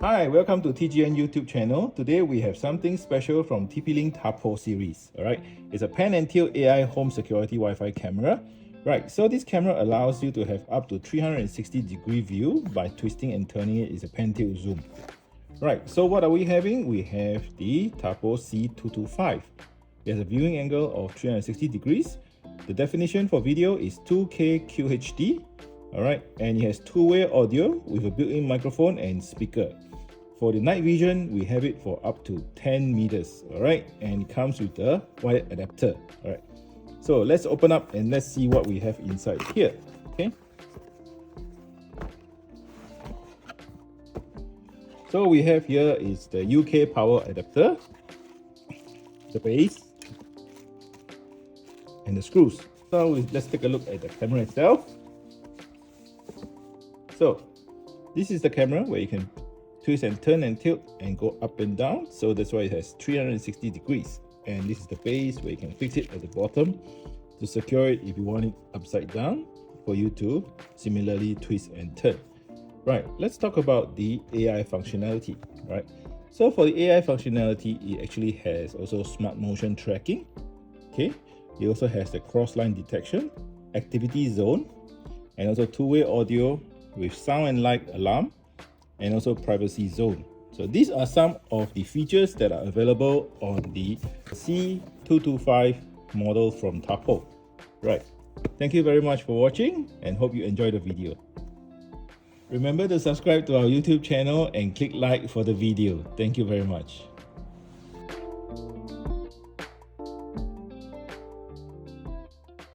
Hi, welcome to TGN YouTube channel. Today we have something special from TP-Link TAPO series. Alright, it's a pan and tilt AI home security Wi-Fi camera. Right, so this camera allows you to have up to 360-degree view by twisting and turning it. It's a pan tilt zoom. Right, so what are we having? We have the TAPO C225. It has a viewing angle of 360 degrees. The definition for video is 2K QHD. Alright, and it has two-way audio with a built-in microphone and speaker. For the night vision, we have it for up to 10 meters. Alright, and it comes with a wire adapter. Alright, so let's open up and let's see what we have inside here. Okay, so we have here is the UK power adapter, the base, and the screws. So let's take a look at the camera itself. So this is the camera where you can twist and turn and tilt and go up and down. So that's why it has 360 degrees. And this is the base where you can fix it at the bottom to secure it if you want it upside down for you to similarly twist and turn. Right, let's talk about the AI functionality. Right, so for the AI functionality, it actually has also smart motion tracking. Okay, it also has the cross line detection, activity zone, and also two-way audio with sound and light alarm, and also privacy zone. So these are some of the features that are available on the C225 model from TAPO. Right, thank you very much for watching and hope you enjoyed the video. Remember to subscribe to our YouTube channel and click like for the video. Thank you very much.